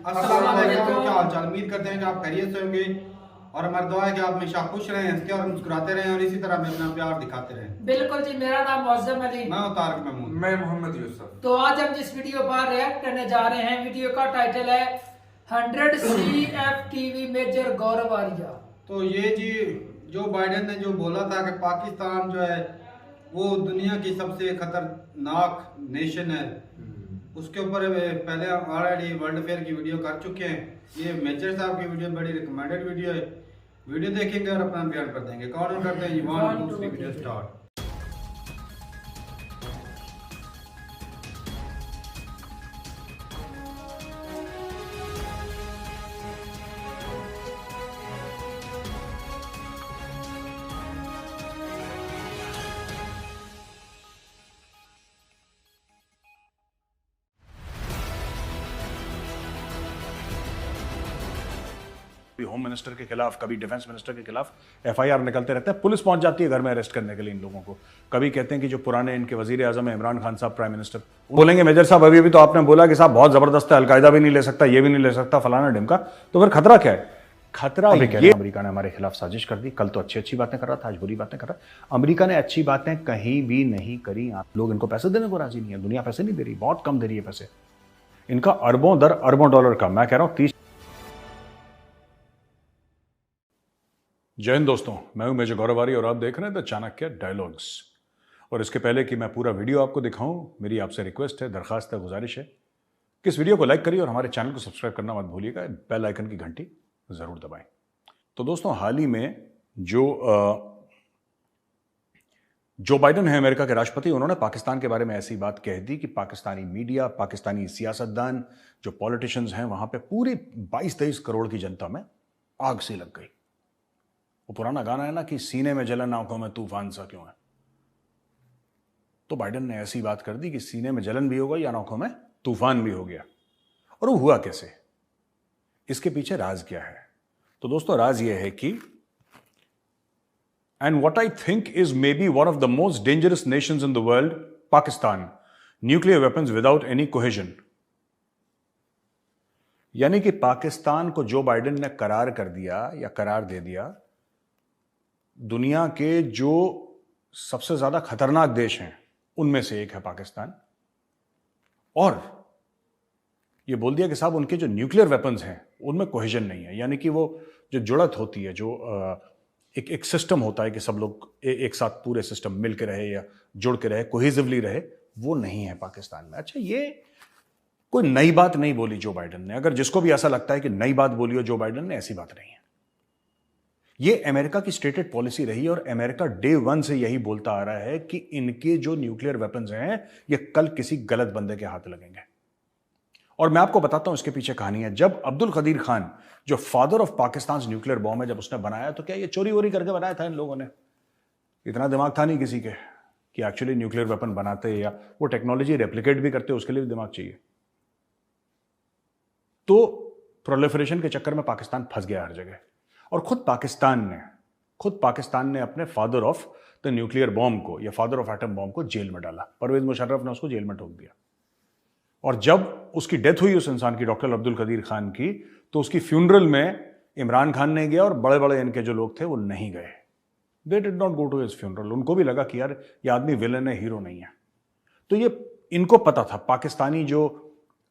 अस्सलाम वालेकुम, क्या हाल चाल। उम्मीद करते हैं कि आप खैरियत से होंगे और हमारी दुआ है कि आप हमेशा खुश रहें, हंसते और मुस्कुराते रहें और इसी तरह हमें अपना प्यार दिखाते रहें। बिल्कुल जी। मेरा नाम मौजम अली, मैं हूं तारिक महमूद। मैं मोहम्मद यूसुफ। तो आज हम जिस वीडियो पर रिएक्ट करने जा रहे हैं, वीडियो का टाइटल है 100 CFTV मेजर गौरव आर्या। तो ये जी जो बाइडेन ने जो बोला था कि पाकिस्तान जो है वो दुनिया की सबसे खतरनाक नेशन है, उसके ऊपर पहले ऑलरेडी वर्ल्ड फेयर की वीडियो कर चुके हैं। ये मेजर साहब की वीडियो बड़ी रिकमेंडेड वीडियो है। वीडियो देखेंगे और अपना बयान कर देंगे। काउंट करते हैं, 1 2 3 वीडियो स्टार्ट। कभी होम मिनिस्टर के खिलाफ, कभी डिफेंस मिनिस्टर के खिलाफ एफआईआर निकलते रहते हैं। पुलिस पहुंच जाती है घर में अरेस्ट करने के लिए इन लोगों को। कभी कहते हैं कि जो पुराने इनके वजीर आजम है इमरान खान साहब प्राइम मिनिस्टर, बोलेंगे मेजर साहब अभी तो आपने बोला कि साहब बहुत जबरदस्त है, अलकायदा भी नहीं ले सकता, ये भी नहीं ले सकता, फलाना ढिमका, तो फिर खतरा क्या है? खतरा ये अमेरिका ने हमारे खिलाफ साजिश कर दी। कल तो अच्छी अच्छी बातें कर रहा था, आज बुरी बातें कर रहा है। अमेरिका ने अच्छी बातें कहीं भी नहीं करी। आप लोग इनको पैसे देने को राजी नहीं है, दुनिया पैसे नहीं दे रही, बहुत कम दे रही है पैसे। इनका अरबों दर अरबों डॉलर का, मैं कह रहा हूं 30। जय हिंद दोस्तों, मैं हूं मेजर गौरव आर्या और आप देख रहे हैं द चाणक्य डायलॉग्स। और इसके पहले कि मैं पूरा वीडियो आपको दिखाऊं, मेरी आपसे रिक्वेस्ट है, दरखास्त है, गुजारिश है कि इस वीडियो को लाइक करिए और हमारे चैनल को सब्सक्राइब करना मत भूलिएगा, बेल आइकन की घंटी जरूर दबाएं। तो दोस्तों, हाल ही में जो बाइडेन है अमेरिका के राष्ट्रपति, उन्होंने पाकिस्तान के बारे में ऐसी बात कह दी कि पाकिस्तानी मीडिया, पाकिस्तानी सियासतदान, जो पॉलिटिशियंस हैं वहां पे पूरी 22-23 करोड़ की जनता में आग सी लग गई। वो पुराना गाना है ना कि सीने में जलन आंखों में तूफान सा क्यों है। तो बाइडेन ने ऐसी बात कर दी कि सीने में जलन भी हो गई या आंखों में तूफान भी हो गया। और वो हुआ कैसे, इसके पीछे राज क्या है? तो दोस्तों, राज ये है कि and what I think is may be one of the most dangerous Nations in the world, Pakistan, nuclear weapons without any cohesion. यानी कि पाकिस्तान को जो बाइडेन ने करार कर दिया या करार दे दिया, दुनिया के जो सबसे ज्यादा खतरनाक देश हैं उनमें से एक है पाकिस्तान। और ये बोल दिया कि साहब उनके जो न्यूक्लियर वेपन्स हैं उनमें कोहेजन नहीं है। यानी कि वो जो जुड़त होती है, जो एक सिस्टम होता है कि सब लोग एक साथ पूरे सिस्टम मिल के रहे या जुड़ के रहे, कोहेसिवली रहे, वो नहीं है पाकिस्तान में। अच्छा, ये कोई नई बात नहीं बोली जो बाइडेन ने। अगर जिसको भी ऐसा लगता है कि नई बात बोली हो जो बाइडेन ने, ऐसी बात नहीं है। ये अमेरिका की स्टेटेड पॉलिसी रही और अमेरिका डे 1 से यही बोलता आ रहा है कि इनके जो न्यूक्लियर वेपन्स हैं ये कल किसी गलत बंदे के हाथ लगेंगे। और मैं आपको बताता हूं इसके पीछे कहानी है। जब अब्दुल कदीर खान, जो father of Pakistan nuclear bomb है, जब उसने बनाया तो क्या ये चोरी वोरी करके बनाया था इन लोगों ने? इतना दिमाग था नहीं किसी के कि एक्चुअली न्यूक्लियर वेपन बनाते या वो टेक्नोलॉजी रेप्लिकेट भी करते, उसके लिए भी दिमाग चाहिए। तो प्रोलिफरेशन के चक्कर में पाकिस्तान फंस गया हर जगह। और खुद पाकिस्तान ने अपने father of the nuclear bomb को या फादर ऑफ एटम बॉम्ब को जेल में डाला। परवेज मुशर्रफ ने उसको जेल में ठोक दिया। और जब उसकी डेथ हुई उस इंसान की, डॉक्टर अब्दुल कदीर खान की, तो उसकी फ्यूनरल में इमरान खान ने गया और बड़े बड़े इनके जो लोग थे वो नहीं गए। They did not go to his funeral. उनको भी लगा कि यार ये आदमी विलन है, हीरो नहीं है। तो ये इनको पता था, पाकिस्तानी जो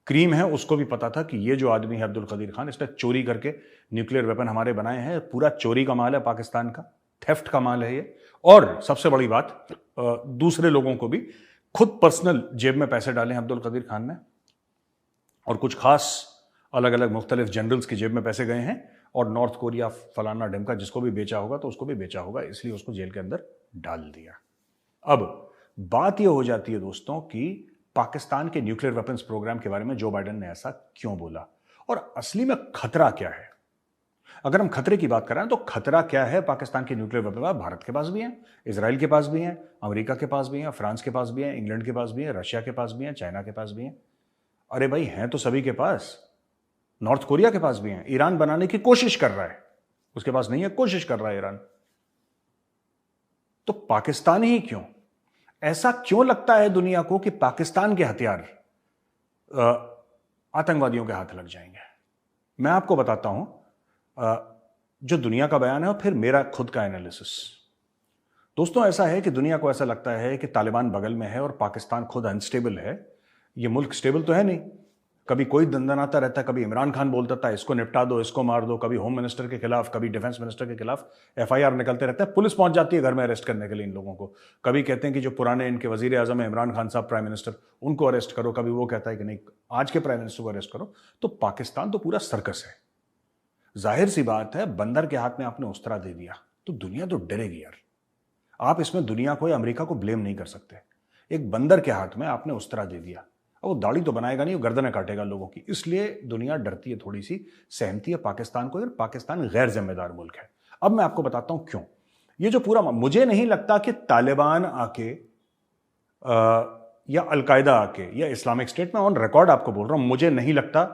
क्रीम है उसको भी पता था कि ये जो आदमी है अब्दुल कदीर खान, इसने चोरी करके न्यूक्लियर वेपन हमारे बनाए हैं। पूरा चोरी का माल है पाकिस्तान का, थेफ्ट का माल है ये। और सबसे बड़ी बात, दूसरे लोगों को भी खुद पर्सनल जेब में पैसे डाले हैं अब्दुल कदीर खान ने, और कुछ खास अलग अलग मुख्तलिफ जनरल्स की जेब में पैसे गए हैं। और नॉर्थ कोरिया, फलाना ढिमका, जिसको भी बेचा होगा तो उसको भी बेचा होगा, इसलिए उसको जेल के अंदर डाल दिया। अब बात यह हो जाती है दोस्तों कि पाकिस्तान के न्यूक्लियर वेपन्स प्रोग्राम के बारे में जो बाइडेन ने ऐसा क्यों बोला, और असली में खतरा क्या है। अगर हम खतरे की बात करें तो खतरा क्या है पाकिस्तान के न्यूक्लियर वेपन? भारत के पास भी हैं, इजराइल के पास भी हैं, अमेरिका के पास भी हैं, फ्रांस के पास भी हैं, इंग्लैंड के पास भी हैं, रशिया के पास भी हैं, चाइना के पास भी हैं। अरे भाई, हैं तो सभी के पास। नॉर्थ कोरिया के पास भी हैं। ईरान बनाने की कोशिश कर रहा है, उसके पास नहीं है, कोशिश कर रहा है ईरान। तो पाकिस्तान ही क्यों? ऐसा क्यों लगता है दुनिया को कि पाकिस्तान के हथियार आतंकवादियों के हाथ लग जाएंगे? मैं आपको बताता हूं जो दुनिया का बयान है और फिर मेरा खुद का एनालिसिस। दोस्तों, ऐसा है कि दुनिया को ऐसा लगता है कि तालिबान बगल में है और पाकिस्तान खुद अनस्टेबल है। ये मुल्क स्टेबल तो है नहीं। कभी कोई दंदनाता रहता है, कभी इमरान खान बोलता था इसको निपटा दो, इसको मार दो, कभी होम मिनिस्टर के खिलाफ, कभी डिफेंस मिनिस्टर के खिलाफ एफआईआर निकलते रहते हैं, पुलिस पहुंच जाती है घर में अरेस्ट करने के लिए इन लोगों को। कभी कहते हैं कि जो पुराने इनके वजीर आजम है इमरान खान साहब, प्राइम मिनिस्टर, उनको अरेस्ट करो, कभी वो कहता है कि नहीं आज के प्राइम मिनिस्टर को अरेस्ट करो। तो पाकिस्तान तो पूरा सर्कस है। जाहिर सी बात है, बंदर के हाथ में आपने उस्तरा दे दिया तो दुनिया तो डरेगी यार। आप इसमें दुनिया को या अमेरिका को ब्लेम नहीं कर सकते। एक बंदर के हाथ में आपने उस्तरा दे दिया, अब वो दाढ़ी तो बनाएगा नहीं, वो गर्दनें काटेगा लोगों की। इसलिए दुनिया डरती है, थोड़ी सी सहमती है पाकिस्तान को। यार पाकिस्तान गैर जिम्मेदार मुल्क है। अब मैं आपको बताता हूं क्यों। ये जो पूरा, मुझे नहीं लगता कि तालिबान आके या अलकायदा आके या इस्लामिक स्टेट में, ऑन रिकॉर्ड आपको बोल रहा हूं, मुझे नहीं लगता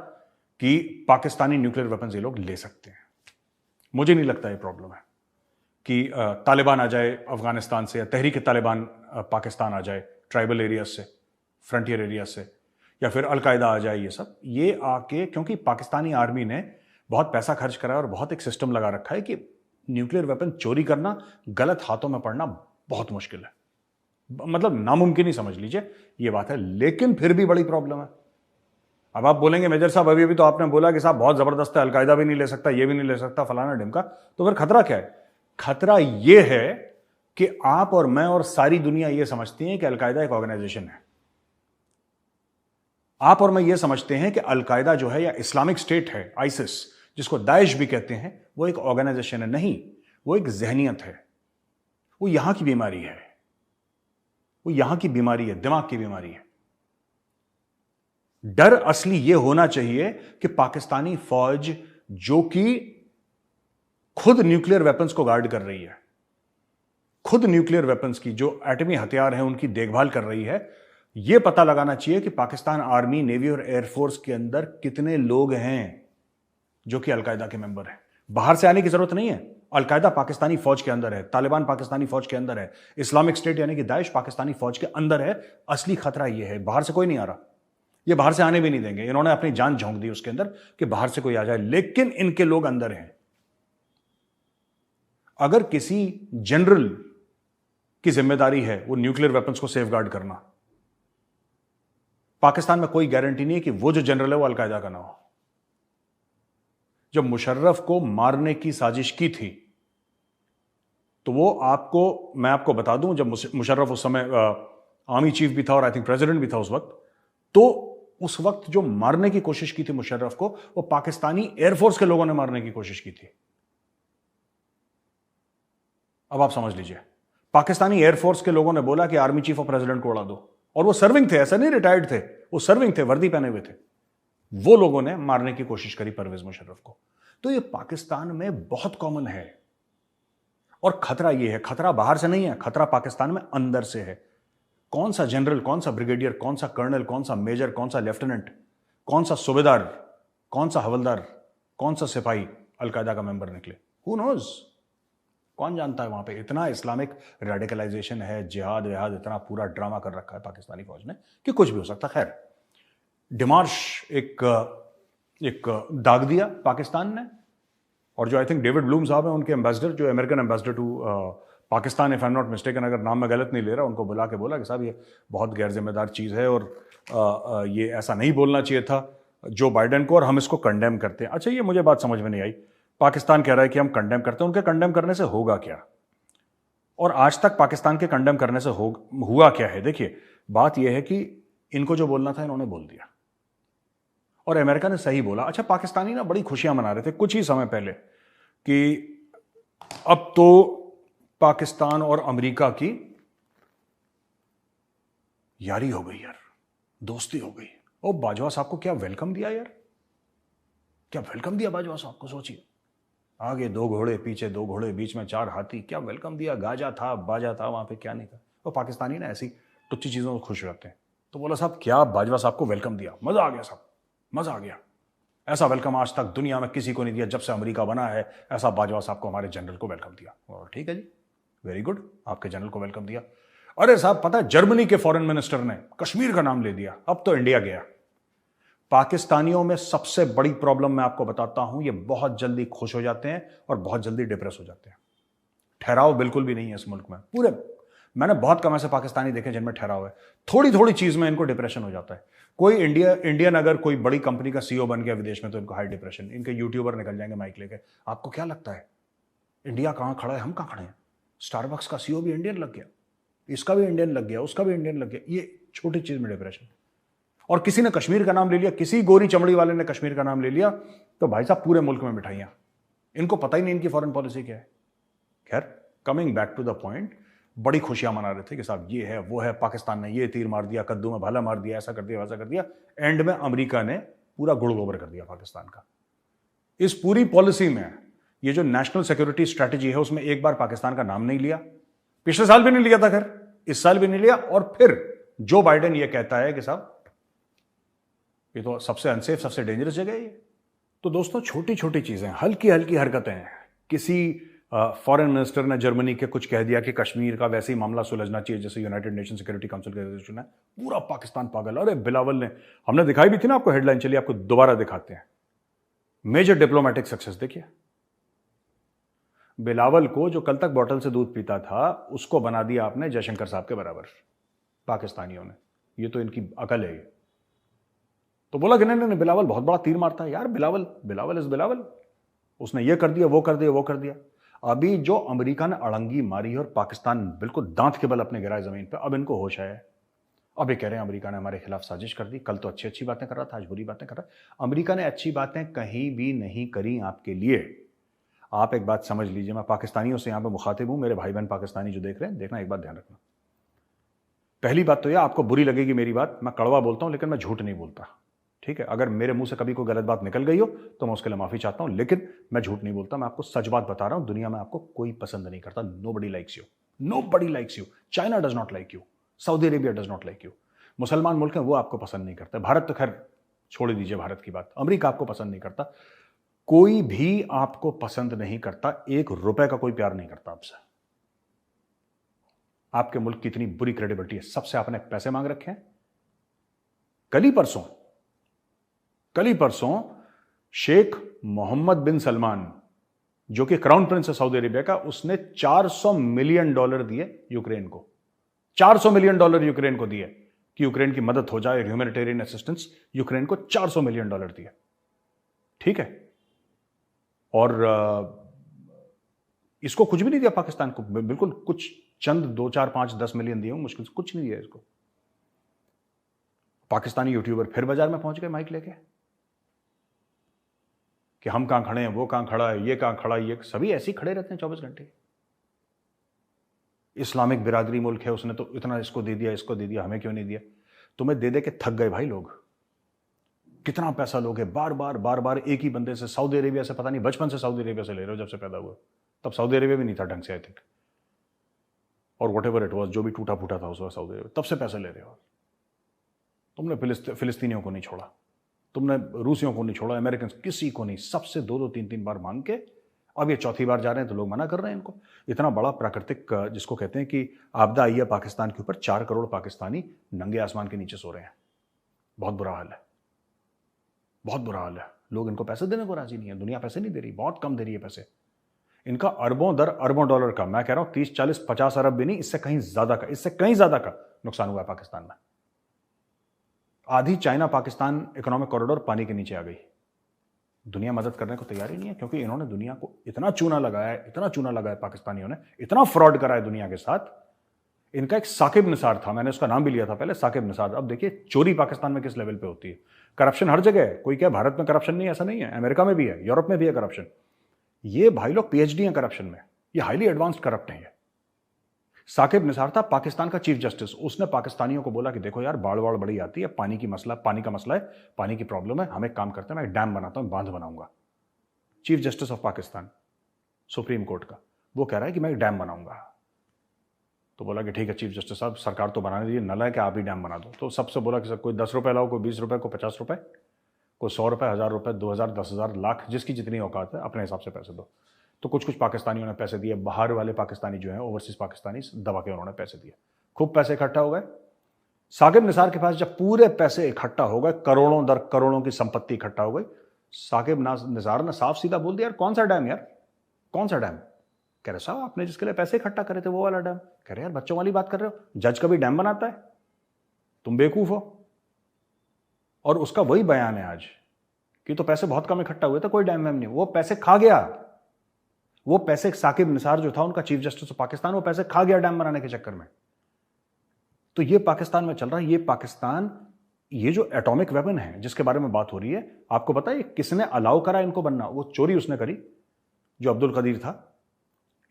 कि पाकिस्तानी न्यूक्लियर वेपन्स ये लोग ले सकते हैं। मुझे नहीं लगता ये प्रॉब्लम है कि तालिबान आ जाए अफगानिस्तान से या तहरीक तालिबान पाकिस्तान आ जाए ट्राइबल एरियाज से, फ्रंटियर एरिया से, या फिर अलकायदा आ जाए। ये आके, क्योंकि पाकिस्तानी आर्मी ने बहुत पैसा खर्च करा है और बहुत एक सिस्टम लगा रखा है कि न्यूक्लियर वेपन चोरी करना, गलत हाथों में पड़ना बहुत मुश्किल है, मतलब नामुमकिन ही समझ लीजिए ये बात है। लेकिन फिर भी बड़ी प्रॉब्लम है। अब आप बोलेंगे मेजर साहब अभी तो आपने बोला कि साहब बहुत जबरदस्त है, अलकायदा भी नहीं ले सकता, ये भी नहीं ले सकता, फलाना ढिमका, तो फिर खतरा क्या है? खतरा यह है कि आप और मैं और सारी दुनिया यह समझती है कि अलकायदा एक ऑर्गेनाइजेशन है। आप और मैं यह समझते हैं कि अलकायदा जो है या इस्लामिक स्टेट है, आइसिस जिसको दाइश भी कहते हैं, वो एक ऑर्गेनाइजेशन है। नहीं, वो एक जहनियत है। वो यहां की बीमारी है, वो यहां की बीमारी है, दिमाग की बीमारी है। डर असली यह होना चाहिए कि पाकिस्तानी फौज जो कि खुद न्यूक्लियर वेपन्स को गार्ड कर रही है, खुद न्यूक्लियर वेपन्स की जो एटमी हथियार हैं उनकी देखभाल कर रही है, यह पता लगाना चाहिए कि पाकिस्तान आर्मी, नेवी और एयरफोर्स के अंदर कितने लोग हैं जो कि अलकायदा के मेंबर हैं। बाहर से आने की जरूरत नहीं है। अलकायदा पाकिस्तानी फौज के अंदर है, तालिबान पाकिस्तानी फौज के अंदर है, इस्लामिक स्टेट यानी कि दाइश पाकिस्तानी फौज के अंदर है। असली खतरा यह है, बाहर से कोई नहीं आ रहा, ये बाहर से आने भी नहीं देंगे। इन्होंने अपनी जान झोंक दी उसके अंदर कि बाहर से कोई आ जाए, लेकिन इनके लोग अंदर हैं। अगर किसी जनरल की जिम्मेदारी है वो न्यूक्लियर वेपन्स को सेफगार्ड करना, पाकिस्तान में कोई गारंटी नहीं है कि वो जो जनरल है वो अलकायदा का ना हो। जब मुशर्रफ को मारने की साजिश की थी तो वो आपको, मैं आपको बता दूं, जब मुशर्रफ उस समय आर्मी चीफ भी था और आई थिंक प्रेसिडेंट भी था उस वक्त, तो उस वक्त जो मारने की कोशिश की थी मुशर्रफ को, वो पाकिस्तानी एयरफोर्स के लोगों ने मारने की कोशिश की थी। अब आप समझ लीजिए, पाकिस्तानी एयरफोर्स के लोगों ने बोला कि आर्मी चीफ और प्रेसिडेंट को उड़ा दो, और वो सर्विंग थे, ऐसा नहीं रिटायर्ड थे, वो सर्विंग थे, वर्दी पहने हुए थे। वो लोगों ने मारने की कोशिश करी परवेज मुशर्रफ को। तो ये पाकिस्तान में बहुत कॉमन है। और खतरा ये है, खतरा बाहर से नहीं है, खतरा पाकिस्तान में अंदर से है। कौन सा जनरल, कौन सा ब्रिगेडियर, कौन सा कर्नल, कौन सा मेजर, कौन सा लेफ्टिनेंट, कौन सा सूबेदार, कौन सा हवलदार, कौन सा सिपाही अलकायदा का मेंबर निकले, हु नोज, कौन जानता है। वहां पे इतना इस्लामिक रेडिकलाइजेशन है, जिहाद विहाद, इतना पूरा ड्रामा कर रखा है पाकिस्तानी फौज ने कि कुछ भी हो सकता। खैर, डिमार्श एक दाग दिया पाकिस्तान ने, और जो आई थिंक डेविड ब्लूम साहब हैं उनके एम्बेसडर, जो American ambassador to Pakistan, if I am not mistaken, अगर नाम मैं गलत नहीं ले रहा, उनको बुला के बोला कि साहब ये बहुत गैर जिम्मेदार चीज़ है और ये ऐसा नहीं बोलना चाहिए था जो बाइडेन को, और हम इसको कंडेम करते हैं। अच्छा, ये मुझे बात समझ में नहीं आई। पाकिस्तान कह रहा है कि हम कंडेम करते हैं, उनके कंडेम करने से होगा क्या? और आज तक पाकिस्तान के कंडेम करने से हुआ क्या है? देखिए, बात यह है कि इनको जो बोलना था इन्होंने बोल दिया, और अमेरिका ने सही बोला। अच्छा, पाकिस्तानी ना बड़ी खुशियां मना रहे थे कुछ ही समय पहले कि अब तो पाकिस्तान और अमेरिका की यारी हो गई यार, दोस्ती हो गई। ओ, बाजवा साहब को क्या वेलकम दिया यार, क्या वेलकम दिया बाजवा साहब को। सोचिए, आगे 2 घोड़े, पीछे 2 घोड़े, बीच में 4 हाथी, क्या वेलकम दिया। गाजा था, बाजा था, वहां पे क्या नहीं था। तो पाकिस्तानी ना ऐसी टुच्ची चीजों को खुश रहते हैं। तो बोला साहब क्या बाजवा साहब को वेलकम दिया, मजा आ गया साहब, मजा आ गया। ऐसा वेलकम आज तक दुनिया में किसी को नहीं दिया, जब से अमेरिका बना है ऐसा बाजवा साहब को हमारे जनरल को वेलकम दिया। और ठीक है जी, वेरी गुड, आपके जनरल को वेलकम दिया। अरे साहब, पता है जर्मनी के फॉरेन मिनिस्टर ने कश्मीर का नाम ले दिया, अब तो इंडिया गया। पाकिस्तानियों में सबसे बड़ी प्रॉब्लम मैं आपको बताता हूं, ये बहुत जल्दी खुश हो जाते हैं और बहुत जल्दी डिप्रेस हो जाते हैं। ठहराव बिल्कुल भी नहीं है इस मुल्क में। पूरे मैंने बहुत कम ऐसे पाकिस्तानी देखे जिनमें ठहराव है। थोड़ी थोड़ी चीज में इनको डिप्रेशन हो जाता है। कोई इंडियन अगर कोई बड़ी कंपनी का सीईओ बन गया विदेश में तो इनको हाई डिप्रेशन। इनके यूट्यूबर निकल जाएंगे माइक लेके। आपको क्या लगता है इंडिया कहां खड़ा है, हम कहां खड़े हैं? स्टारबक्स का सीईओ भी इंडियन लग गया, इसका भी इंडियन लग गया, उसका भी इंडियन लग गया। ये छोटी चीज में डिप्रेशन। और किसी ने कश्मीर का नाम ले लिया, किसी गोरी चमड़ी वाले ने कश्मीर का नाम ले लिया तो भाई साहब पूरे मुल्क में मिठाइयां। इनको पता ही नहीं इनकी फॉरेन पॉलिसी क्या है। खैर, coming back to the point, बड़ी खुशियां मना रहे थे कि साहब ये है वो है, पाकिस्तान ने ये तीर मार दिया, कद्दू में भाला मार दिया, ऐसा कर दिया वैसा कर दिया। एंड में अमेरिका ने पूरा गुड़ गोबर कर दिया पाकिस्तान का। इस पूरी पॉलिसी में ये जो नेशनल सिक्योरिटी स्ट्रेटेजी है उसमें एक बार पाकिस्तान का नाम नहीं लिया। पिछले साल भी नहीं लिया था, खैर इस साल भी नहीं लिया। और फिर जो बाइडेन ये कहता है कि साहब ये तो सबसे अनसेफ, सबसे डेंजरस जगह है ये। तो दोस्तों, छोटी छोटी चीजें, हल्की हल्की हरकतें हैं। किसी फॉरेन मिनिस्टर ने जर्मनी के कुछ कह दिया कि कश्मीर का वैसे ही मामला सुलझना चाहिए जैसे यूनाइटेड नेशन सिक्योरिटी काउंसिल का रेजोल्यूशन है। पूरा पाकिस्तान पागल। अरे बिलावल ने, हमने दिखाई भी थी ना आपको हेडलाइन, चलिए आपको दोबारा दिखाते हैं। मेजर डिप्लोमेटिक सक्सेस देखिए। बिलावल को जो कल तक बॉटल से दूध पीता था उसको बना दिया आपने जयशंकर साहब के बराबर पाकिस्तानियों ने। ये तो इनकी अकल है। ये तो बोला कि नहीं, बिलावल बहुत बड़ा तीर मारता है यार। बिलावल इज बिलावल, उसने ये कर दिया, वो कर दिया, वो कर दिया। अभी जो अमेरिका ने अड़ंगी मारी और पाकिस्तान बिल्कुल दांत के बल अपने गिराए जमीन पे, अब इनको होश आया है। अब ये कह रहे हैं अमेरिका ने हमारे खिलाफ साजिश कर दी। कल तो अच्छी अच्छी बातें कर रहा था, आज बुरी बातें कर रहा है। अमेरिका ने अच्छी बातें कहीं भी नहीं करी आपके लिए। आप एक बात समझ लीजिए, मैं पाकिस्तानियों से यहां पर मुखातिब हूं, मेरे भाई बहन पाकिस्तानी जो देख रहे हैं, देखना एक बात ध्यान रखना। पहली बात तो यह, आपको बुरी लगेगी मेरी बात, मैं कड़वा बोलता हूं लेकिन मैं झूठ नहीं बोलता, ठीक है? अगर मेरे मुंह से कभी कोई गलत बात निकल गई हो तो मैं उसके लिए माफी चाहता हूं, लेकिन मैं झूठ नहीं बोलता। मैं आपको सच बात बता रहा हूं। दुनिया में आपको कोई पसंद नहीं करता। Nobody likes you, nobody likes you. China does not like you, Saudi Arabia does not like you. मुसलमान मुल्क हैं वो आपको पसंद नहीं करते। भारत तो खैर छोड़ दीजिए भारत की बात, अमेरिका आपको पसंद नहीं करता। कोई भी आपको पसंद नहीं करता। 1 रुपए का कोई प्यार नहीं करता आपसे। आपके मुल्क की इतनी बुरी क्रेडिबिलिटी है, सबसे आपने पैसे मांग रखे हैं। कल ही परसों शेख मोहम्मद बिन सलमान, जो कि क्राउन प्रिंस है सऊदी अरेबिया का, उसने $400 मिलियन दिए यूक्रेन को। $400 मिलियन यूक्रेन को दिए कि यूक्रेन की मदद हो जाए, ह्यूमैनिटेरियन असिस्टेंस। यूक्रेन को $400 मिलियन दिए, ठीक है? और इसको कुछ भी नहीं दिया पाकिस्तान को, बिल्कुल कुछ, चंद 2, 4, 5, 10 मिलियन दिए, मुश्किल से कुछ नहीं दिया इसको। पाकिस्तानी यूट्यूबर फिर बाजार में पहुंच गए माइक लेके कि हम कहां खड़े हैं, वो कहां खड़ा है, ये कहां खड़ा है। ये सभी ऐसे ही खड़े रहते हैं 24 घंटे। इस्लामिक बिरादरी मुल्क है, उसने तो इतना इसको दे दिया, इसको दे दिया, हमें क्यों नहीं दिया? तुम्हें दे दे के थक गए भाई लोग। कितना पैसा लोगे बार बार एक ही बंदे से? सऊदी अरेबिया से पता नहीं, बचपन से सऊदी अरेबिया से ले रहे हो, जब से पैदा हुआ तब सऊदी अरेबिया भी नहीं था ढंग से, आई थिंक, और वट एवर इट वॉज, जो भी टूटा फूटा था उस वक्त सऊदी अरेबिया, तब से पैसे ले रहे हो। तुमने फिलिस्तीनियों को नहीं छोड़ा, तुमने रूसियों को नहीं छोड़ा, अमेरिकन, किसी को नहीं। सबसे 2-2, 3-3 बार मांग के अब ये चौथी बार जा रहे हैं तो लोग मना कर रहे हैं इनको। इतना बड़ा प्राकृतिक, जिसको कहते हैं कि आपदा आई है पाकिस्तान के ऊपर, 4 करोड़ पाकिस्तानी नंगे आसमान के नीचे सो रहे हैं। बहुत बुरा हाल है, बहुत बुरा हाल है। लोग इनको पैसे देने को राजी नहीं है। दुनिया पैसे नहीं दे रही, बहुत कम दे रही है पैसे। इनका अरबों डॉलर का, मैं कह रहा हूं 30, 40, 50 अरब भी नहीं, इससे कहीं ज्यादा का नुकसान हुआ है पाकिस्तान में। आधी चाइना पाकिस्तान इकोनॉमिक कॉरिडोर पानी के नीचे आ गई। दुनिया मदद करने को तैयार ही नहीं है, क्योंकि इन्होंने दुनिया को इतना चूना लगाया है पाकिस्तानियों ने, इतना फ्रॉड करा है दुनिया के साथ। इनका एक साकिब निसार था, मैंने उसका नाम भी लिया था पहले, साकिब निसार। अब देखिए चोरी पाकिस्तान में किस लेवल पे होती है। करप्शन हर जगह है। कोई क्या भारत में करप्शन नहीं है, ऐसा नहीं है। अमेरिका में भी है, यूरोप में भी है करप्शन। ये भाई लोग पीएचडी हैं करप्शन में, ये हाईली एडवांस्ड करप्ट हैं। ये साकिब निसार था पाकिस्तान का चीफ जस्टिस। उसने पाकिस्तानियों को बोला कि देखो यार, बाढ़ बड़ी आती है, पानी का मसला है, पानी की प्रॉब्लम है, हम एक काम करते हैं, मैं एक डैम बनाता हूं, बांध बनाऊंगा। Chief justice of Pakistan, supreme court का, वो कह रहा है कि मैं एक डैम बनाऊंगा। तो बोला कि ठीक है चीफ जस्टिस साहब, सरकार तो बनाने दीजिए, नला है कि आप ही डैम बना दो। तो सबसे बोला कि सर कोई 10 रुपए लाओ, कोई 20 रुपए, कोई 50 रुपए, कोई 100 रुपए, 1000 रुपए, 2000, 10,000, लाख, जिसकी जितनी औकात है अपने हिसाब से पैसे दो। तो कुछ पाकिस्तानियों ने पैसे दिए। बाहर वाले पाकिस्तानी जो हैं, ओवरसीज पाकिस्तानी, दबा के उन्होंने पैसे दिए। खूब पैसे इकट्ठा हो गए। साकिब निसार के पास जब पूरे पैसे इकट्ठा हो गए, करोड़ों दर करोड़ों की संपत्ति इकट्ठा हो गई, साकिब निसार ने साफ सीधा बोल दिया, यार कौन सा डैम यार, कौन सा डैम? कह रहे साहब आपने जिसके लिए पैसे इकट्ठा करे थे वो वाला डैम। कह रहे यार बच्चों वाली बात कर रहे हो, जज कभी डैम बनाता है? तुम बेवकूफ हो। और उसका वही बयान है आज कि तो पैसे बहुत कम इकट्ठा हुए थे, कोई डैम वैम नहीं, वो पैसे खा गया। वो पैसे साकिब निसार जो था उनका चीफ जस्टिस ऑफ पाकिस्तान, वो पैसे खा गया डैम बनाने के चक्कर में। तो ये पाकिस्तान में चल रहा है। ये पाकिस्तान, ये जो एटॉमिक वेपन है जिसके बारे में बात हो रही है, आपको पता है किसने अलाउ करा इनको बनना? वो चोरी उसने करी जो अब्दुल कदीर था,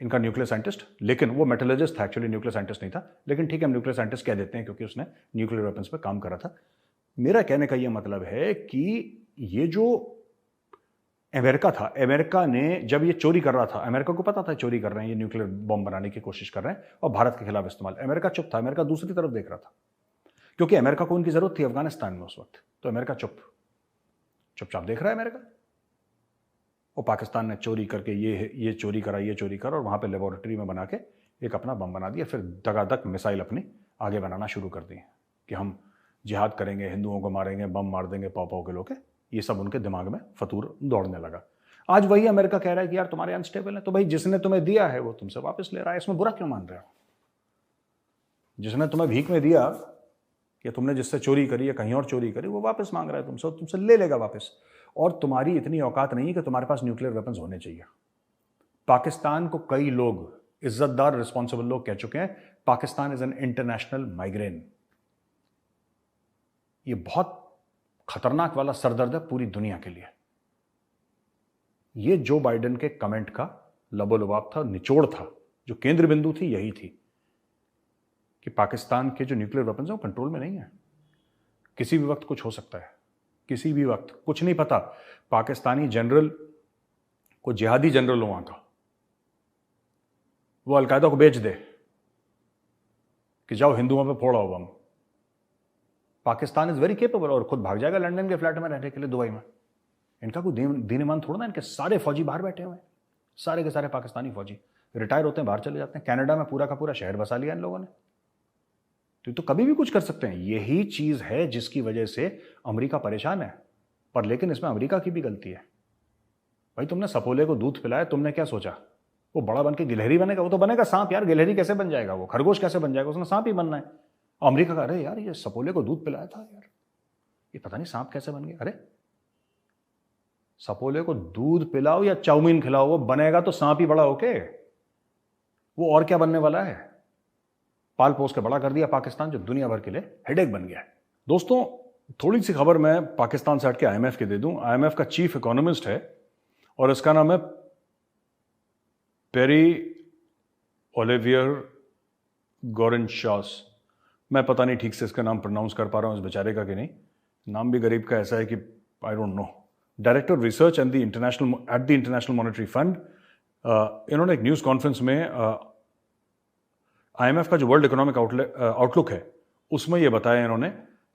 इनका न्यूक्लियर साइंटिस्ट, लेकिन वो मेटलर्जिस्ट था, एक्चुअली न्यूक्लियर साइंटिस्ट नहीं था, लेकिन ठीक है हम न्यूक्लियर साइंटिस्ट कह देते हैं क्योंकि उसने न्यूक्लियर वेपन्स पे काम करा था। मेरा कहने का ये मतलब है कि ये जो अमेरिका था, अमेरिका ने जब ये चोरी कर रहा था, अमेरिका को पता था चोरी कर रहे हैं, ये न्यूक्लियर बॉम्ब बनाने की कोशिश कर रहे हैं और भारत के खिलाफ इस्तेमाल, अमेरिका चुप था, अमेरिका दूसरी तरफ देख रहा था क्योंकि अमेरिका को उनकी जरूरत थी अफगानिस्तान में उस वक्त। तो अमेरिका चुपचाप देख रहा है अमेरिका। और पाकिस्तान ने चोरी करके ये चोरी करा, ये चोरी करा और वहां पे लेबोरेटरी में बना के एक अपना बम बना दिया, फिर दगादग मिसाइल अपनी आगे बनाना शुरू कर दी कि हम जिहाद करेंगे, हिंदुओं को मारेंगे, बम मार देंगे पाव के लोग। ये सब उनके दिमाग में फतूर दौड़ने लगा। आज वही अमेरिका कह रहा है कि यार तुम्हारे अनस्टेबल है, तो भाई जिसने तुम्हें दिया है वो तुमसे वापस ले रहा है, इसमें बुरा क्यों मान रहे हो? जिसने तुम्हें भीख में दिया कि तुमने जिससे चोरी करी या कहीं और चोरी करी, वो वापस मांग रहा है तुमसे, तुमसे ले लेगा वापस। और तुम्हारी इतनी औकात नहीं है कि तुम्हारे पास न्यूक्लियर वेपन्स होने चाहिए। पाकिस्तान को कई लोग, इज्जतदार रिस्पॉन्सिबल लोग कह चुके हैं, Pakistan is an international migraine. ये बहुत खतरनाक वाला सरदर्द है पूरी दुनिया के लिए। ये जो बाइडेन के कमेंट का लबोलबाब था, निचोड़ था, जो केंद्र बिंदु थी यही थी कि पाकिस्तान के जो न्यूक्लियर वेपन्स हैं वो कंट्रोल में नहीं है। किसी भी वक्त कुछ हो सकता है, किसी भी वक्त कुछ नहीं पता। पाकिस्तानी जनरल को जिहादी जनरल हो वहां का, वो अलकायदा को बेच दे कि जाओ हिंदुओं पे फोड़ो बम। पाकिस्तान इज वेरी केपेबल और खुद भाग जाएगा लंदन के फ्लैट में रहने के लिए, दुबई में। इनका कोई दीन ईमान थोड़ा ना, इनके सारे फौजी बाहर बैठे हुए हैं, सारे के सारे पाकिस्तानी फौजी रिटायर होते हैं, बाहर चले जाते हैं। कनाडा में पूरा का पूरा शहर बसा लिया इन लोगों ने। तो कभी भी कुछ कर सकते हैं। यही चीज है जिसकी वजह से अमेरिका परेशान है। पर लेकिन इसमें अमेरिका की भी गलती है। भाई तुमने सपोले को दूध पिलाया, तुमने क्या सोचा वो बड़ा बन के गिलहरी बनेगा? वो तो बनेगा सांप यार। गिलहरी कैसे बन जाएगा? वो खरगोश कैसे बन जाएगा? उसने सांप ही बनना है। अमेरिका का अरे यार ये सपोले को दूध पिलाया था यार, ये पता नहीं सांप कैसे बन गया। अरे सपोले को दूध पिलाओ या चाउमीन खिलाओ, वो बनेगा तो सांप ही बड़ा होके। वो और क्या बनने वाला है? पाल पोस के बड़ा कर दिया पाकिस्तान, जो दुनिया भर के लिए हेडेक बन गया है। दोस्तों थोड़ी सी खबर मैं पाकिस्तान से हट के आईएमएफ के दे दूं। आईएमएफ का चीफ इकोनॉमिस्ट है और इसका नाम है पेरी ओलिवियर गॉरेनशॉस। मैं पता नहीं ठीक से इसका नाम प्रोनाउंस कर पा रहा हूं इस बेचारे का कि नहीं। नाम भी गरीब का ऐसा है कि I don't know. Director research at the international monetary fund. इन्होंने एक न्यूज़ कॉन्फ्रेंस में आईएमएफ का जो वर्ल्ड इकोनॉमिक आउटलुक है उसमें यह बताया इन्होंने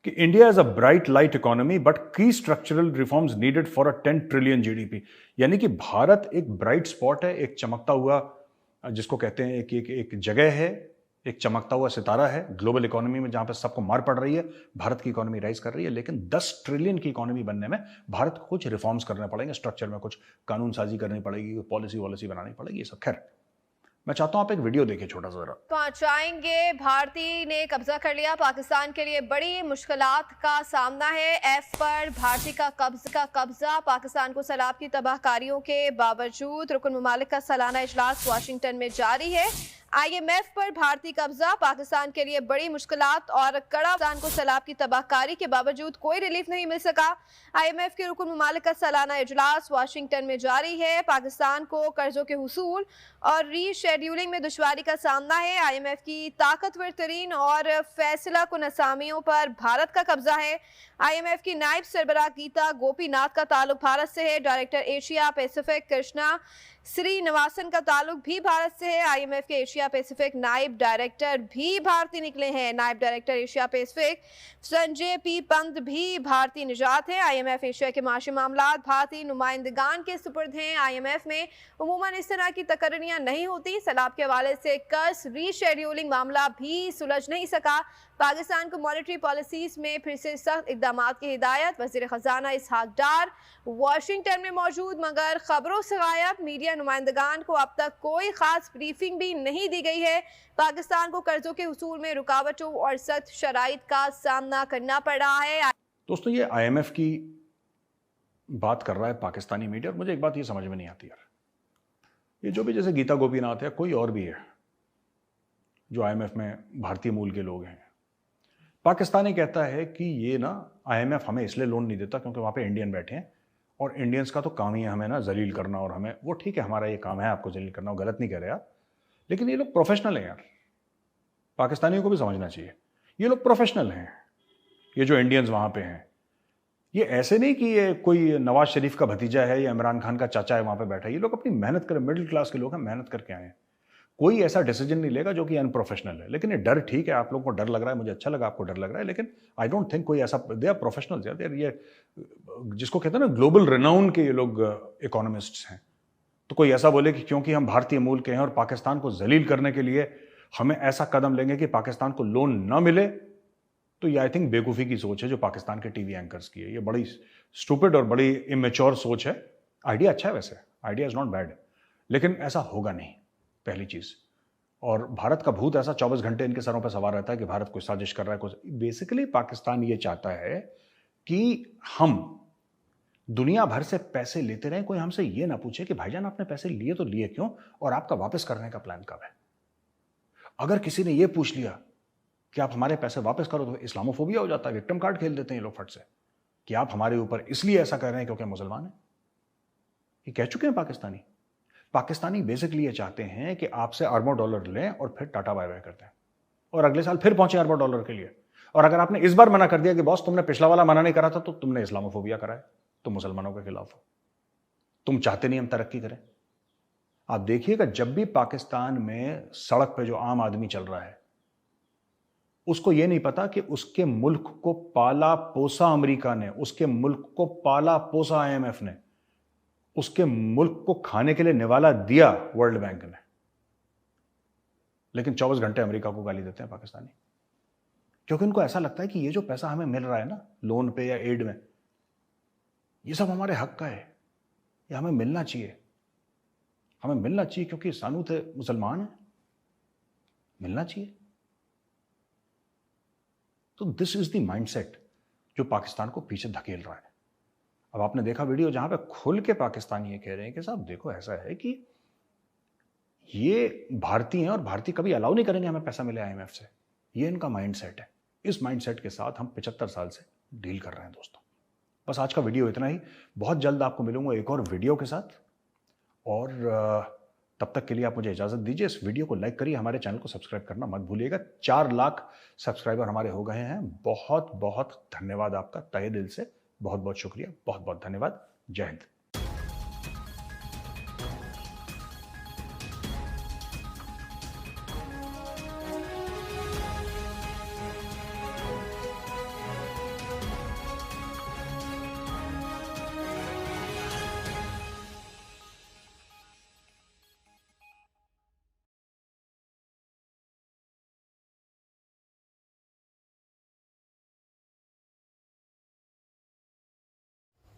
कि India is a bright light economy but key structural reforms needed for a 10 trillion GDP. यानी कि भारत एक ब्राइट स्पॉट है, एक चमकता हुआ, जिसको कहते हैं एक जगह है, एक चमकता हुआ सितारा है ग्लोबल इकोनॉमी में, जहां पर सबको मार पड़ रही है। भारत की इकोनॉमी राइज कर रही है, लेकिन 10 ट्रिलियन की इकोनॉमी बनने में भारत को कुछ रिफॉर्म्स करने पड़ेंगे, स्ट्रक्चर में कुछ कानून साजी करनी पड़ेगी, पॉलिसी बनानी पड़ेगी, ये सब। खैर मैं चाहता हूं आप एक वीडियो देखिए छोटा सा जरा। पहुंचाएंगे। भारती ने कब्जा कर लिया। पाकिस्तान के लिए बड़ी मुश्किलात का सामना है। एफ पर भारती का कब्जा। पाकिस्तान को सैलाब की तबाहकारियों के बावजूद रुकन ममालिक का सालाना इजलास वाशिंगटन में जारी है। आईएमएफ पर भारतीय कब्जा पाकिस्तान के लिए बड़ी मुश्किलात और कड़ा। पाकिस्तान को सैलाब की तबाहकारी के बावजूद कोई रिलीफ नहीं मिल सका। आईएमएफ के रुकन ममालिक का सालाना इजलास वाशिंगटन में जारी है। पाकिस्तान को कर्जों के हुसूल और रीशेड्यूलिंग में दुश्वारी का सामना है। आईएमएफ की ताकतवर तरीन और फैसला कुन असामियों पर भारत का कब्जा है। आईएमएफ की नायब सरबराह गीता गोपीनाथ का ताल्लुक भारत से है। Director Asia Pacific Krishna Srinivasan का ताल्लुक भी भारत से है। आईएमएफ के एशिया पैसिफिक नायब डायरेक्टर भी भारतीय निकले हैं। नायब director Asia Pacific Sanjay P Pant भी भारतीय निजात है। आईएमएफ एशिया के माशी मामलात भारतीय नुमाइंदगान के सुपुर्द हैं। आईएमएफ में उमूमन इस तरह की तकर्रियां नहीं होती। सैलाब के हवाले से कर्ज रीशेड्यूलिंग मामला भी सुलझ नहीं सका। पाकिस्तान को मॉनेटरी पॉलिसीज में फिर से सख्त इकदाम की हिदायत। वज़ीर ख़जाना इसहाक डार वाशिंगटन में मौजूद मगर खबरों से गायब। मीडिया नुमाइंदगान को अब तक कोई खास ब्रीफिंग भी नहीं दी गई है। पाकिस्तान को कर्जों के उसूल में रुकावटों और सख्त शराइत का सामना करना पड़ रहा है। दोस्तों, ये IMF की बात कर रहा है पाकिस्तानी मीडिया, और मुझे एक बात ये समझ में नहीं आती यार, ये जो भी जैसे गीता गोपीनाथ है, कोई और भी है जो IMF में भारतीय मूल के लोग हैं, पाकिस्तानी कहता है कि ये ना IMF हमें इसलिए लोन नहीं देता क्योंकि वहाँ पे इंडियन बैठे हैं और इंडियंस का तो काम ही है हमें ना जलील करना, और हमें वो ठीक है, हमारा ये काम है आपको जलील करना, वो गलत नहीं कह रहे आप, लेकिन ये लोग प्रोफेशनल हैं यार, पाकिस्तानियों को भी समझना चाहिए, ये लोग प्रोफेशनल हैं। ये जो इंडियंस वहाँ पे हैं, ये ऐसे नहीं कि ये कोई नवाज शरीफ का भतीजा है या इमरान खान का चाचा है वहाँ पे बैठा है, ये लोग अपनी मेहनत करें, मिडिल क्लास के लोग हैं, मेहनत करके आए हैं, कोई ऐसा डिसीजन नहीं लेगा जो कि अनप्रोफेशनल है। लेकिन ये डर ठीक है, आप लोगों को डर लग रहा है, मुझे अच्छा लगा आपको डर लग रहा है, लेकिन आई डोंट थिंक कोई ऐसा, दे आर प्रोफेशनल्स यार, ये जिसको कहते हैं ना ग्लोबल रिनाउन के ये लोग इकोनॉमिस्ट्स हैं। तो कोई ऐसा बोले कि क्योंकि हम भारतीय मूल के हैं और पाकिस्तान को जलील करने के लिए हमें ऐसा कदम लेंगे कि पाकिस्तान को लोन न मिले, तो ये आई थिंक बेवकूफ़ी की सोच है जो पाकिस्तान के टीवी एंकर्स की है। ये बड़ी स्टूपिड और बड़ी इमेच्योर सोच है। आइडिया अच्छा है वैसे, आइडिया इज़ नॉट बैड, लेकिन ऐसा होगा नहीं, पहली चीज़। और भारत का भूत ऐसा 24 घंटे इनके सरों पर सवार रहता है कि भारत कोई साजिश कर रहा है, कुछ। बेसिकली पाकिस्तान ये चाहता है कि हम दुनिया भर से पैसे लेते रहें, कोई हमसे ये ना पूछे कि भाईजान आपने पैसे लिए तो लिए क्यों और आपका वापस करने का प्लान कब है। अगर किसी ने ये पूछ लिया कि आप हमारे पैसे वापस करो तो इस्लामोफोबिया हो जाता है, विक्टिम कार्ड खेल देते हैं ये लोग फट से, कि आप हमारे ऊपर इसलिए ऐसा कर रहे हैं क्योंकि मुसलमान हैं। ये कह चुके हैं पाकिस्तानी बेसिकली ये चाहते हैं कि आपसे अरबों डॉलर लें और फिर टाटा बाय बाय करते हैं और अगले साल फिर पहुंचे अरबों डॉलर के लिए। और अगर आपने इस बार मना कर दिया कि बॉस तुमने पिछला वाला मना नहीं करा था तो तुमने इस्लामोफोबिया करा है, तुम मुसलमानों के खिलाफ हो, तुम चाहते नहीं हम तरक्की करें। आप देखिएगा जब भी पाकिस्तान में सड़क पे जो आम आदमी चल रहा है उसको ये नहीं पता कि उसके मुल्क को पाला पोसा अमेरिका ने, उसके मुल्क को पाला पोसा IMF ने, उसके मुल्क को खाने के लिए निवाला दिया वर्ल्ड बैंक ने, लेकिन 24 घंटे अमेरिका को गाली देते हैं पाकिस्तानी, क्योंकि उनको ऐसा लगता है कि ये जो पैसा हमें मिल रहा है ना लोन पे या एड में, ये सब हमारे हक का है, ये हमें मिलना चाहिए, हमें मिलना चाहिए क्योंकि सानू थे मुसलमान है, मिलना चाहिए। तो दिस इज द माइंडसेट जो पाकिस्तान को पीछे धकेल रहा है। अब आपने देखा वीडियो जहां पे खुल के पाकिस्तानी ये कह रहे हैं कि साहब देखो ऐसा है कि ये भारतीय हैं और भारतीय कभी अलाउ नहीं करेंगे हमें पैसा मिले IMF से। ये इनका माइंडसेट है। इस माइंडसेट के साथ हम 75 साल से डील कर रहे हैं दोस्तों। बस आज का वीडियो इतना ही। बहुत जल्द आपको मिलूंगा एक और वीडियो के साथ, और तब तक के लिए आप मुझे इजाजत दीजिए। इस वीडियो को लाइक करिए, हमारे चैनल को सब्सक्राइब करना मत भूलिएगा। 4 लाख सब्सक्राइबर हमारे हो गए हैं। बहुत बहुत धन्यवाद आपका, तहे दिल से बहुत बहुत शुक्रिया, बहुत बहुत धन्यवाद। जय हिंद।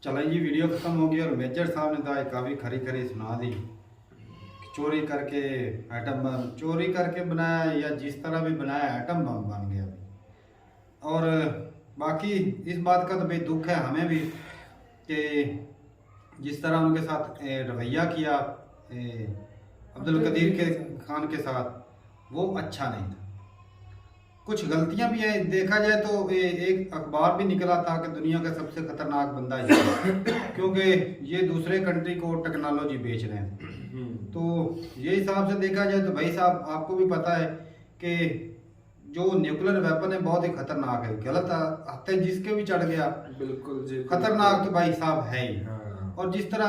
चलें जी, वीडियो ख़त्म हो गई और मेजर साहब ने तो काफ़ी खरी खरी सुना दी। चोरी करके एटम बम चोरी करके बनाया या जिस तरह भी बनाया एटम बम बन गया। और बाकी इस बात का तो भाई दुख है हमें भी कि जिस तरह उनके साथ रवैया किया अब्दुल कदीर के खान के साथ, वो अच्छा नहीं था। कुछ गलतियां भी हैं, देखा जाए तो एक अखबार भी निकला था कि दुनिया का सबसे खतरनाक बंदा ये क्योंकि ये दूसरे कंट्री को टेक्नोलॉजी बेच रहे हैं। तो ये हिसाब से देखा जाए तो भाई साहब आपको भी पता है कि जो न्यूक्लियर वेपन है बहुत ही खतरनाक है। गलत हत्या जिसके भी चढ़ गया बिल्कुल जी, खतरनाक तो भाई साहब है ही। और जिस तरह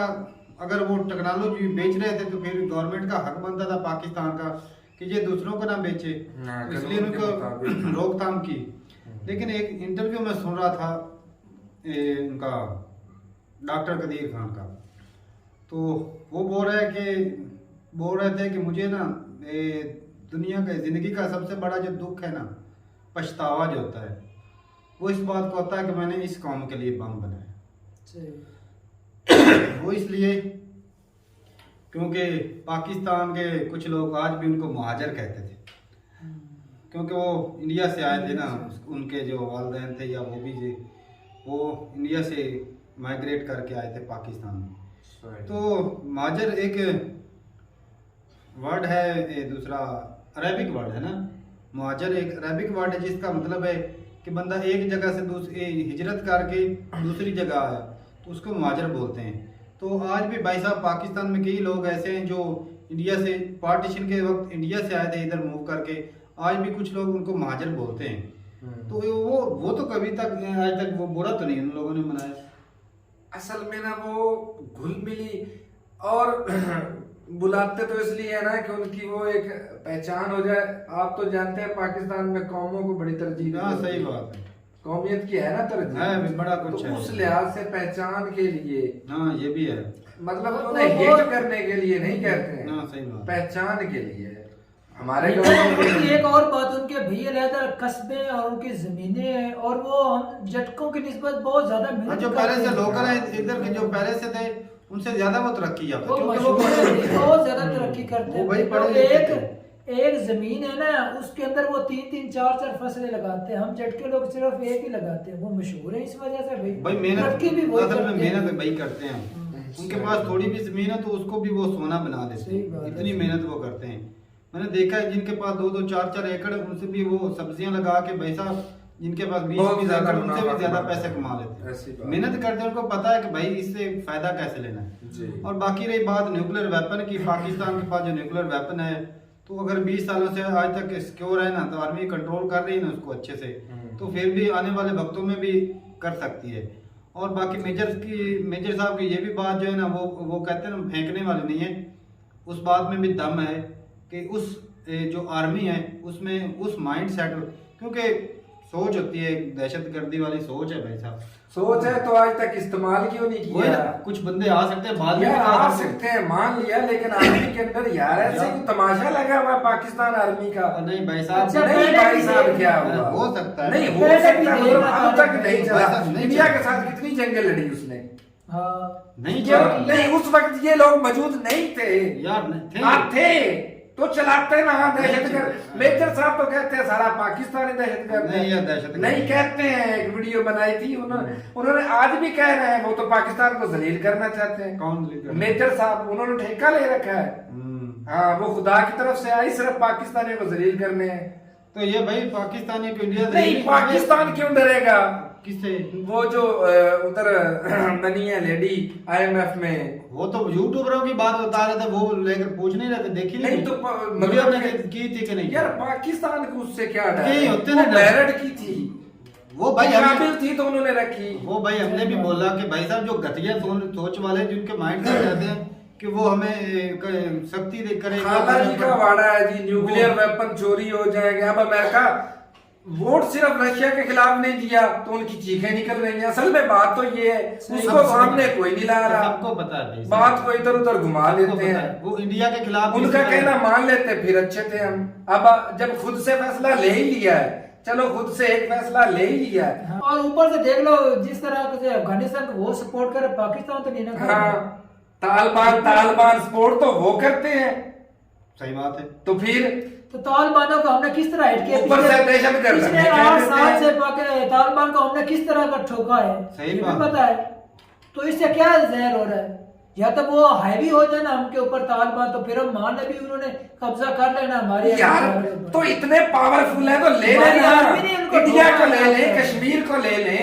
अगर वो टेक्नोलॉजी बेच रहे थे तो फिर गवर्नमेंट का हक बनता था पाकिस्तान का कि ये दूसरों को ना बेचे, इसलिए उनको रोकथाम की। लेकिन एक इंटरव्यू में सुन रहा था उनका डॉक्टर कदीर खान का, तो वो बोल रहे थे कि मुझे ना दुनिया का ज़िंदगी का सबसे बड़ा जो दुख है ना पछतावा जो होता है वो इस बात का होता है कि मैंने इस कौम के लिए बम बनाया। वो इसलिए क्योंकि पाकिस्तान के कुछ लोग आज भी उनको महाजर कहते थे, क्योंकि वो इंडिया से आए थे ना, उनके जो वालिदैन थे या वो भी थे, वो इंडिया से माइग्रेट करके आए थे पाकिस्तान में। तो महाजर एक वर्ड है, दूसरा अरेबिक वर्ड है ना, महाजर एक अरेबिक वर्ड है जिसका मतलब है कि बंदा एक जगह से दूसरी हिजरत करके दूसरी जगह आया तो उसको महाजर बोलते हैं। तो आज भी भाई साहब पाकिस्तान में कई लोग ऐसे हैं जो इंडिया से पार्टीशन के वक्त इंडिया से आए थे इधर मूव करके, आज भी कुछ लोग उनको महाजर बोलते हैं। तो वो तो कभी तक आज तक वो बुरा तो नहीं उन लोगों ने मनाया। असल में ना वो घुल मिली और बुलाते तो इसलिए है ना कि उनकी वो एक पहचान हो जाए। आप तो जानते हैं पाकिस्तान में कौमों को बड़ी तरजीह। हाँ सही बात है, कौमियत की है ना तरजीह, है बड़ा कुछ तो है। उस लिहाज से पहचान के लिए, हाँ ये भी है, मतलब उन्हें हेट करने के लिए नहीं कहते हैं, हाँ सही बात, पहचान के लिए। हमारे उनकी एक और बात, उनके भी अलग कस्बे और उनकी जमीनें हैं और वो हम जटकों की निस्बत बहुत ज्यादा मेहनत जो करते पहले से हैं। लोकल है इधर के, जो पहले से थे उनसे ज्यादा वो तरक्की याफ्ता, वो क्योंकि वो मशहूर है, बहुत ज्यादा तरक्की करते वो हैं। भाई तो पढ़े लिखे एक जमीन है ना, उसके अंदर वो 3-3 4-4 फसलें लगाते हैं। हम जटके लोग सिर्फ एक ही लगाते हैं। वो मशहूर है इस वजह से भाई मेहनत, तरक्की भी बहुत असल में करते हैं। मेहनत भाई करते हैं। उनके पास थोड़ी भी जमीन है तो उसको भी वो सोना बना देते सही बात हैं, है। इतनी मेहनत वो करते हैं। मैंने देखा है जिनके पास 2-2 4-4 एकड़, उनसे भी वो सब्जियां लगा के भाई साहब, जिनके पास 20-20 एकड़, उनसे भी ज्यादा पैसे कमा लेते ऐसी हैं। बात। मेहनत करते हैं, उनको पता है कि भाई इससे फायदा कैसे लेना है। जी। और बाकी रही बात न्यूक्लियर वेपन की, पाकिस्तान के पास जो न्यूक्लियर वेपन है, तो अगर 20 सालों से आज तक सिक्योर है ना, तो आर्मी कंट्रोल कर रही है ना उसको अच्छे से, तो फिर भी आने वाले वक्तों में भी कर सकती है। और बाकी मेजर साहब की ये भी बात जो है ना, वो कहते हैं ना फेंकने वाली नहीं है, उस बात में भी दम है कि उस जो आर्मी है उसमें उस माइंड सेट, क्योंकि सोच होती है, दहशतगर्दी वाली सोच है भाई साहब, सोच है तो आज तक इस्तेमाल क्यों नहीं वो है किया? ना, कुछ बंदे आ सकते हैं बाद में यार भी आ आ सकते हैं, मान लिया, लेकिन आर्मी के अंदर यार ऐसे कोई तमाशा लगा हुआ है पाकिस्तान आर्मी का। नहीं भाई साहब, अच्छा, नहीं भाई साहब क्या हुआ? हो सकता है, नहीं हो पहले सकता भी है, नहीं मतलब अब तक नहीं चला। ऐसा नहीं इंडिया चला। के साथ कितनी जंगें लड़ी उसने। हाँ नहीं ये चला। नहीं, उस वक्त ये लोग मौजूद नहीं थे। यार थे। आप थे तो चलाते ना दहशतगर्द। मेजर साहब तो कहते हैं सारा पाकिस्तानी दहशतगर्द है। नहीं, ये दहशतगर्द नहीं कहते हैं, एक वीडियो बनाई थी उन्होंने आज भी कह रहे हैं वो तो पाकिस्तान को जलील करना चाहते हैं। कौन लिखा? मेजर साहब, उन्होंने ठेका ले रखा है। हाँ, वो खुदा की तरफ से आई सिर्फ पाकिस्तानियों को जलील करने हैं। तो ये भाई पाकिस्तानी को इंडिया नहीं, पाकिस्तान क्यों डरेगा? किससे? वो जो उधर बनी है लेडी IMF में, वो तो यूट्यूबरों की बात बता रहे थे, वो लेकर पूछ नहीं रहे थे, देखी नहीं तो वीडियो हमने की थी कि नहीं? यार पाकिस्तान को उससे क्या डर यही है? होते वो ना डर। मेरठ की थी, वो भाई काबिल थी तो उन्होंने रखी। वो भाई हमने भी बोला कि भाई साहब जो घटिया सोच वाले जिनके माइंड सेट रहते हैं कि वो हमें सख्ती करे, खाला जी का वाड़ा है जी, न्यूक्लियर वेपन चोरी हो जाएगा। अब अमेरिका वोट सिर्फ रशिया के खिलाफ नहीं दिया तो उनकी चीखें निकल रही हैं। असल में बात तो ये है, उसको सामने कोई नहीं ला रहा, सबको पता है भाई, बात को इधर उधर घुमा लेते हैं। वो इंडिया के खिलाफ उनका कहना मान लेते फिर अच्छे थे हम। अब जब खुद से फैसला ले ही लिया है, चलो खुद से एक फैसला ले ही लिया है। और ऊपर से देख लो जिस तरह से अफगानिस्तान को वो सपोर्ट करे, पाकिस्तान तो नहीं ना करे। हाँ, तालिबान सपोर्ट तो वो करते हैं। सही बात है। तो फिर तो तालिबानों को हमने किस तरह हिट किया? ऊपर से दहशतगर्द पिछले नहीं 8 कहते साल हैं। से तालिबान को हमने किस तरह का ठोका है, सही ये भी बात। पता है। तो इससे क्या जहर हो रहा है? या तो वो हावी हो जाए ना हमके ऊपर तालिबान, तो फिर हम मान भी उन्होंने कब्जा कर लेना हमारे यार तो इतने पावरफुल है तो ले हमारी लेना, आर्मी ने उनको इंडिया को ठोका ले ले, है। कश्मीर को ले ले।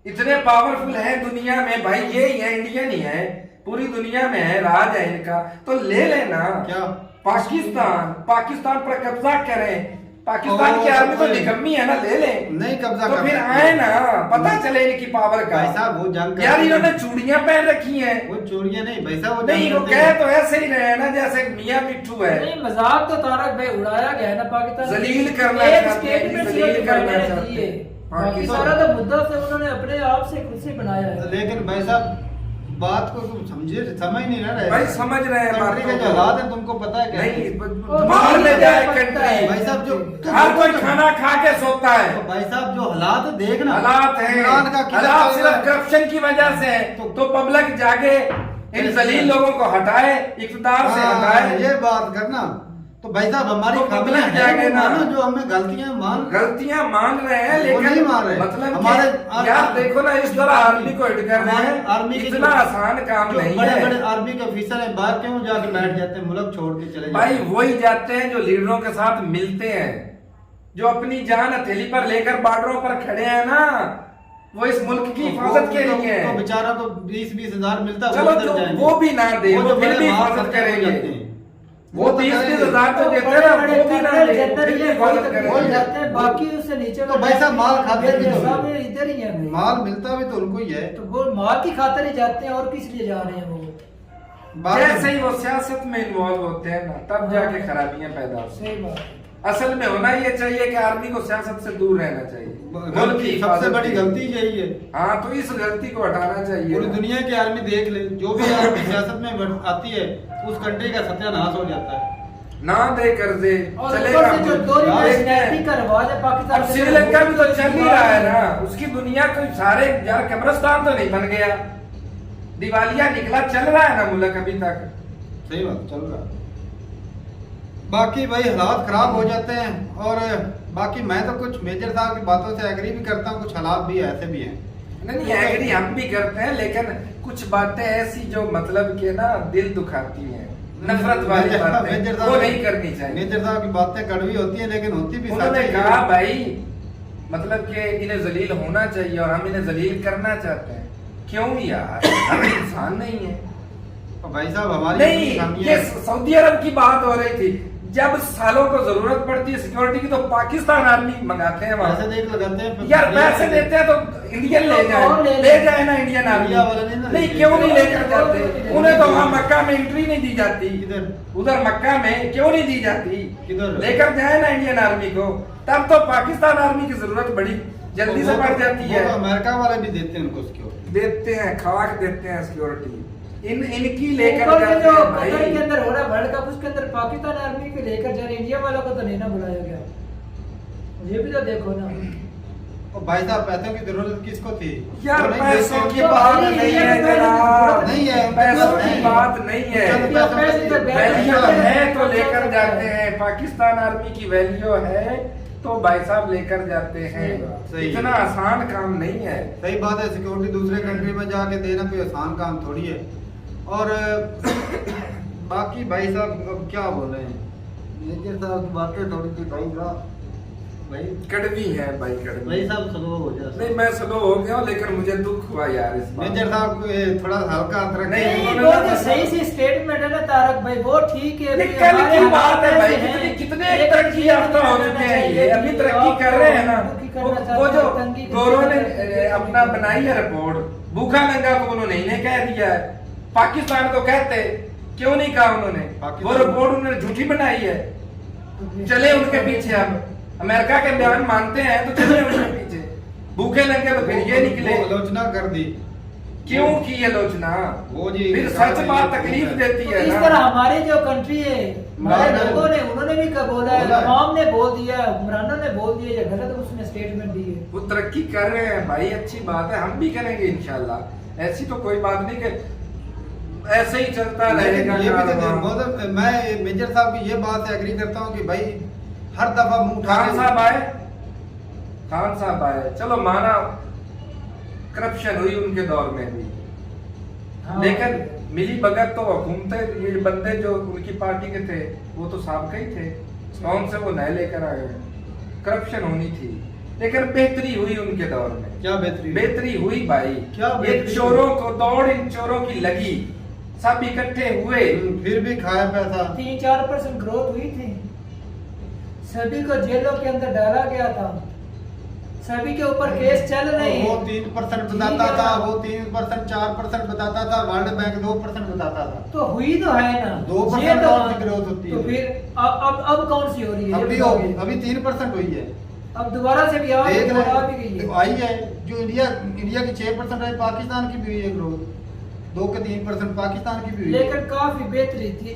इतने पावरफुल है दुनिया में भाई, ये ही है, इंडियन ही है, पूरी दुनिया में है, राज है इनका, तो ले लेना। क्या पाकिस्तान पर कब्जा करें। पाकिस्तान की आर्मी तो निकम्मी है ना, ले ले। नहीं कब्जा तो कर फिर सकते। आए ना, पता चले इनकी पावर का। भाई साहब वो जंग यार इन्होंने चूड़ियां पहन रखी हैं। वो चोरियां नहीं भाई साहब, वो नहीं, वो कह तो ऐसे ही रहे हैं ना जैसे मियां मिट्ठू है। नहीं, मजाक तो तारक भाई उड़ाया गया है ना पाकिस्तान। जलील करना एक चाहते हैं, स्टेटमेंट जलील सिर्फ करना मैंने चाहते दी है। हैं। बाकी सारा तो मुद्दा से उन्होंने अपने आप से खुद से बनाया है। लेकिन भाई साहब बात को तुम समझ नहीं ना रहे। भाई समझ रहे हैं कंट्री बातों के को। जो हालात है तुमको पता है क्या? नहीं, बाहर ले जाए भाई कंट्री, साहब जो हर कोई खाना खा के सोता है। तो भाई साहब जो हालात देखना, हालात है, इमरान का किला हालात चल रहा सिर्फ है। करप्शन की वजह से है। तो पब्लिक जाके इन जलील लोगों को हटाए, इक़्तिदार से हटाए। ये बात करना तो भाई साहब हमारी तो खामियां पब्लिक हैं, जाके ना, मानो जो हमें गलतियां मान गलतियां मान रहे हैं, वो लेकिन नहीं मान रहे। मतलब हमारे यार देखो ना, इस तरह आर्मी को हिट कर रहे हैं, आर्मी के इतना आसान काम नहीं बड़े है बड़े आर्मी के ऑफिसर हैं, बाहर क्यों जाके बैठ जाते हैं, मुल्क छोड़ के चले भाई। जाते हैं। वही जाते हैं जो लीडरों के साथ मिलते हैं, जो अपनी जान हथेली पर लेकर बॉर्डरों पर खड़े हैं ना, वो इस मुल्क की हिफाजत के लिए तो है। बेचारा को 20-20 हजार मिलता है, चलो वो इधर जो जाएंगे। वो भी ना दे, वो जो फिर बड़े भी मार हिफाजत करते हैं, करेंगे। जाते हैं। वो 20-20 हजार तो देते हैं ना, वो भी ना दे, वो फिर भी हिफाजत करेंगे। बाकी उससे नीचे तो भाई साहब माल खाते भी तो सब हैं। इधर ही है भाई। माल मिलता भी तो उनको ही है। तो वो माल की खातिर ही जाते हैं, और किस लिए जा रहे हैं वो? जैसे ही वो सियासत में इन्वॉल्व होते हैं ना, तब जाके खराबियां पैदा होती हैं। सही बात है। असल में होना ये चाहिए कि आर्मी को सियासत से दूर रहना चाहिए। मुल्क की गलती सबसे हिफाजत बड़ी के लिए। गलती यही है। हाँ, तो इस गलती को हटाना चाहिए। पूरी दुनिया की आर्मी देख ले, जो भी आर्मी सियासत में आती है उस कंट्री का सत्यानाश हो जाता है। ना दे कर्जे, और चलेगा ऊपर से जो दोहरी देखते नेशनैलिटी हैं। का रिवाज है पाकिस्तान अब के श्रीलंका भी तो अंदर, चल ही रहा है ना, उसकी दुनिया को सारे यार कब्रिस्तान तो नहीं बन गया, दिवालिया निकला, चल रहा है ना मुल्क अभी तक। सही बात चल रहा है। बाकी भाई हालात खराब हो जाते हैं, और बाकी मैं तो कुछ मेजर साहब की बातों से एग्री भी करता हूँ, कुछ हालात भी ऐसे भी हैं। नहीं एग्री हम भी करते हैं, लेकिन कुछ बातें ऐसी जो मतलब के ना दिल दुखाती हैं, नफरत वाली बातें, वो नहीं करनी चाहिए। मेजर साहब की बातें कड़वी होती हैं, लेकिन होती भी उन्होंने सच्ची है। कहा भाई मतलब कि इन्हें जलील होना चाहिए और हम इन्हें जलील करना चाहते हैं। क्यों यार, हम इंसान नहीं है। तो भाई साहब हमारी नहीं, खामियां ये हैं। सऊदी अरब की बात हो रही थी, जब सालों को जरूरत पड़ती है सिक्योरिटी की तो पाकिस्तान आर्मी मंगाते हैं वहां। पैसे देख लगाते हैं, यार पैसे देते हैं तो इंडियन ले और जाए, ले जाए ना इंडियन आर्मी। इंडिया वाला नहीं ना, नहीं क्यों नहीं लेकर जाते? उन्हें तो वहां मक्का में एंट्री नहीं दी जाती, किधर? उधर मक्का में क्यों नहीं दी जाती? किधर? लेकर जाए ना इंडियन आर्मी को, तब तो पाकिस्तान आर्मी की जरूरत बड़ी जल्दी से बढ़ जाती है। अमेरिका वाले भी देते हैं उनको सिक्योरिटी। देते हैं, खाक देते हैं सिक्योरिटी, इनकी लेकर ऊपर से जाते जो हैं कतर भाई। के अंदर हो रहा है वर्ल्ड कप, उसके अंदर पाकिस्तान आर्मी को लेकर जा रहे हैं, इंडिया वालों को तो नहीं ना बुलाया गया। ये भी तो देखो ना। और भाई साहब पैसों की जरूरत किसको थी? यार वो नहीं पैसों देते। की बात नहीं है जनाब, नहीं है, पैसों की नहीं। बात नहीं है। वैल्यू है तो लेकर जाते हैं, पाकिस्तान आर्मी की वैल्यू है तो भाई साहब लेकर जाते हैं। सही है। इतना आसान काम नहीं है। सही बात है, सिक्योरिटी दूसरे कंट्री में जाके देना कोई आसान काम थोड़ी है। और बाकी भाई साहब अब क्या बोले हैं, मेजर साहब की बातें थोड़ी सी भाई कड़वी है भाई, कड़वी। भाई साहब स्लो हो जाए। नहीं मैं स्लो हो गया हूं, लेकिन मुझे दुख हुआ यार इस बात। मेजर साहब को ये थोड़ा हल्का अदरक नहीं, नहीं, वो जो सही सी स्टेटमेंट है ना तारक भाई, वो ठीक है। ये भाई, कल हमारे की बात है हालात भाई, ऐसे हैं। कितने एक तरक्की याफ्ता हो चुके हैं ये, अभी तरक्की कर रहे हैं ना। वो जो गौरव ने अपना बनाई है रिपोर्ट, भूखा नंगा को उन्होंने इन्हें कह दिया है, पाकिस्तान को कहते क्यों नहीं कहा उन्होंने? वो रिपोर्ट उन्होंने झूठी बनाई है। चले उनके पीछे, अब अमेरिका के बयान मानते हैं तो चले उनके पीछे, भूखे नंगे तो फिर ये निकले। आलोचना कर दी, क्यों की आलोचना? वो जी फिर सच बात तकलीफ देती है इस ना। तरह हमारी जो कंट्री है, हमारे हमारे लोगों ने, उन्होंने भी बोला है, बोला है। अवाम ने बोल दिया, हुक्मरानों ने बोल दिया, ये गलत उसने स्टेटमेंट दी है। वो तरक्की कर रहे हैं भाई, अच्छी बात है, हम भी करेंगे इंशाल्लाह। ऐसी तो कोई बात नहीं कि ऐसे ही चलता रहेगा। ये भी तो बहुत, मैं मेजर साहब की ये बात से एग्री करता हूँ कि भाई हर दफा मुंह उठा खान साहब आए, खान साहब आए, चलो माना करप्शन हुई उनके दौर में भी, हाँ। लेकिन मिली भगत तो हुकूमतें, ये बंदे जो उनकी पार्टी के थे वो तो साहब ही थे, कौन से वो नए लेकर आए। करप्शन होनी थी, लेकिन बेहतरी हुई उनके दौर में। क्या बेहतरी? बेहतरी हुई भाई, क्या ये बेहतरी? चोरों को दौड़, इन चोरों की लगी, सब इकट्ठे हुए। फिर भी खाया पैसा। 3-4% ग्रोथ हुई थी, सभी को जेलों के अंदर डाला गया था, सभी के ऊपर केस चल रहे हैं। वो 3% बताता था, वो 3%, 4% बताता था, वर्ल्ड बैंक 2% बताता था। तो हुई तो है ना, 2% ये तो और की ग्रोथ होती तो है। फिर अब कौन सी हो रही है? अभी ये होगी, बताओ। अभी 3% हुई है। अब दोबारा से भी आ देख भी रहे गई तो है। आई है, जो इंडिया की 6% है, पाकिस्तान की भी हुई है ग्रोथ। 2 के 3% पाकिस्तान की भी हुई। लेकिन काफी बेहतरी थी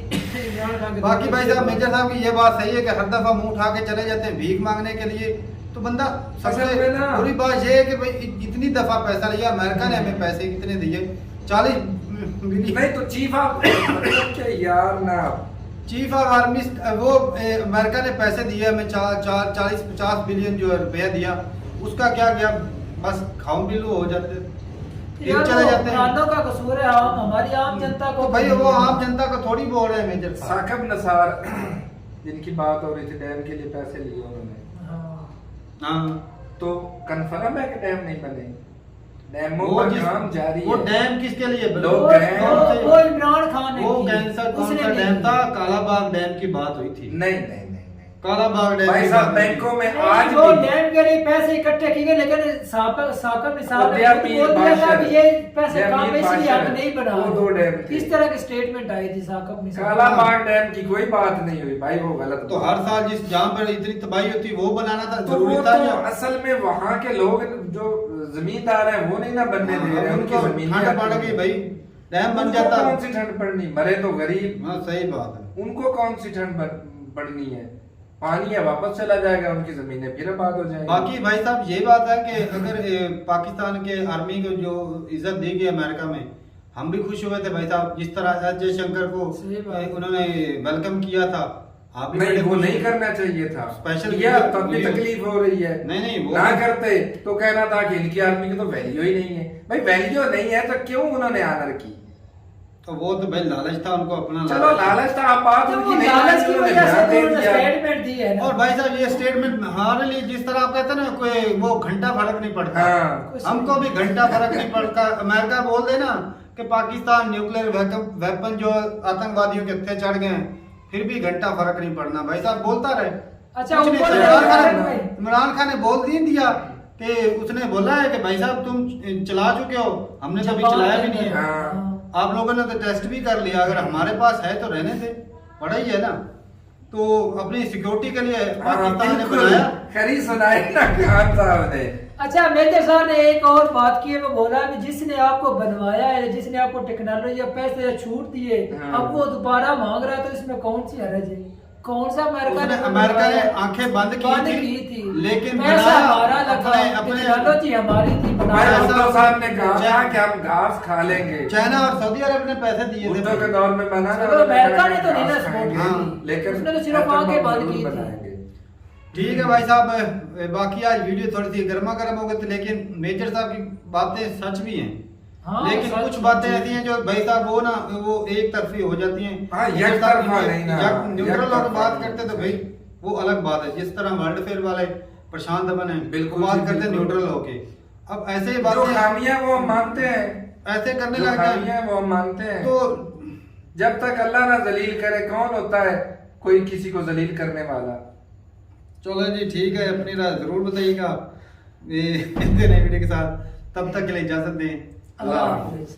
इमरान खान के बाकी भाई दौर साहब में। मेजर साहब की ये बात सही है कि हर दफा मुंह उठा के चले जाते हैं भीख मांगने के लिए। तो बंदा सबसे असल में ना- बुरी बात ये है कि भाई इतनी दफा पैसा लिया, अमेरिका ने हमें पैसे कितने दिए, 40 मिलियन। नहीं तो चीफ ऑफ क्या यार ना, चीफ ऑफ आर्मी वो अमेरिका ने पैसे दिए हमें 40-50 बिलियन जो है रुपया दिया, उसका क्या गया? बस खाऊं पिलू हो जाते, फिर यार चले वो जाते हैं। हुक्मरानों का कसूर है, हमारी आम जनता को तो भाई वो आम जनता को थोड़ी बोल रहे हैं मेजर साहब। साकिब नसार जिनकी बात हो रही थी, डैम के लिए पैसे लिए उन्होंने, हाँ। हाँ तो कंफर्म है कि डैम नहीं बने? डैमों वो का जिस- काम जारी वो है। डैम किसके लिए बना? लोग वो गए- वो इमरान खान ने वो की। कैंसर कौन उसने सा नहीं डैम की। था? कालाबाग डैम की बात हुई थी। नहीं नहीं नहीं नहीं कालाबाग डैम भाई की साहब बात हुई थी। बैंकों में नहीं, आज वो भी डैम के लिए पैसे इकट्ठे किए गए, लेकिन साकब निसार ने उदया खुद मीर बोल दिया था बादशाह- कि ये पैसे उदया काम मीर इसलिए बादशाह हमने नहीं बना। वो 2 डैम थे। इस तरह की स्टेटमेंट आई थी साकब निसार। कालाबाग डैम की कोई बात नहीं हुई भाई, वो गलत तो हर साल जिस जहाँ पर इतनी तबाही होती वो बनाना था, तो जरूरी वो था तो या? असल में वहाँ के लोग जो जमींदार हैं वो नहीं ना बनने दे रहे, उनकी उनको जमीन ठंड पड़ गई भाई, डैम बन जाता। कौन सी ठंड पड़नी, मरे तो गरीब, हाँ सही बात है। उनको कौन सी ठंड पड़नी है? पानी है वापस चला जाएगा, उनकी जमीनें फिर आबाद हो जाएंगी। बाकी भाई साहब ये बात है कि अगर पाकिस्तान के आर्मी को जो इज्जत दी गई अमेरिका में, हम भी खुश हुए थे भाई साहब। जिस तरह एस जयशंकर को सही बात। उन्होंने वेलकम किया था, आप भी नहीं बड़े वो खुश नहीं हुए। करना चाहिए था, स्पेशल किया वीडियो- तब भी वीडियो- तकलीफ हो रही है। नहीं, वो- ना करते तो कहना था कि इनकी आर्मी की तो वैल्यू ही नहीं है। भाई वैल्यू नहीं है तो क्यों उन्होंने आनर की? तो वो तो भाई लालच था उनको, अपना चलो लालच था, आप बात तो उनकी वो नहीं लालच मानी, की उन्होंने वजह से ध्यान तो दे उन्होंने दिया। स्टेटमेंट दी है ना। और भाई साहब ये स्टेटमेंट हमारे लिए जिस तरह आप कहते हैं ना, कोई वो घंटा फर्क नहीं पड़ता। हाँ। हमको भी घंटा फर्क नहीं पड़ता। अमेरिका बोल दे ना कि पाकिस्तान न्यूक्लियर वेपन जो आतंकवादियों के थे चढ़ गए हैं, फिर भी घंटा फर्क नहीं पड़ना। भाई साहब बोलता रहे। अच्छा, कुछ नहीं, ऊपर इमरान खान ने बोल नहीं दिया कि उसने बोला है कि भाई साहब तुम चला चुके हो, हमने कभी चलाया भी नहीं है। हाँ। आप लोगों ने तो टेस्ट भी कर लिया, अगर हमारे पास है तो रहने से पड़ा ही है ना। तो अपनी सिक्योरिटी के लिए पाकिस्तान ने बनाया। खरी सुनाई ना खान साहब ने। अच्छा, मेजर साहब ने एक और बात की है, वो बोला कि जिसने आपको बनवाया है, जिसने आपको टेक्नोलॉजी या पैसे या छूट दिए, हाँ। अब वो दोबारा मांग रहा है, तो इसमें कौन सी हरज है? कौन सा उसने अमेरिका ने आंखें बंद की थी, लेकिन पैसा बनाया हमारा लगा, अपने टेक्नोलॉजी हमारी थी, भाई बनाया। भुट्टो साहब ने कहा था कि हम घास खा लेंगे। चाइना और सऊदी अरब ने पैसे दिए थे। भुट्टो के दौर में बना ना, चलो, अमेरिका ने तो घास नहीं ना खाएंगे, सपोर्ट की। लेकिन उसने तो सिर्फ एटम आंखें बम बंद जरूर की थी। बनाएंगे। ठीक है भाई साहब, बाकी आज वीडियो थोड़ी सी गर्मा गर्म हो गई थी, लेकिन मेजर साहब की बातें सच भी हैं। हाँ, लेकिन सच कुछ में बातें जी। ऐसी हैं जो भाई साहब वो एक तरफी हो जाती हैं। हाँ, एक तरफा नहीं ना, न्यूट्रल एक और तरफा बात नहीं। करते तो भाई वो अलग बात है। जिस तरह वर्ल्ड फेयर वाले प्रशांत धवन है, बिल्कुल वो बात जी, करते हैं बिल्कुल। न्यूट्रल होके। अब ऐसे ही जो बातें खामियां वो हम मानते हैं, ऐसे करने जो लग खामियां जाए वो हम मानते हैं। तो जब तक अल्लाह ना जलील करे, कौन होता है कोई किसी को जलील करने वाला? चलो जी ठीक है, अपनी राय जरूर बताइएगा ये नए वीडियो के साथ। तब तक के लिए इजाजत दें। अल्लाह हाफिज।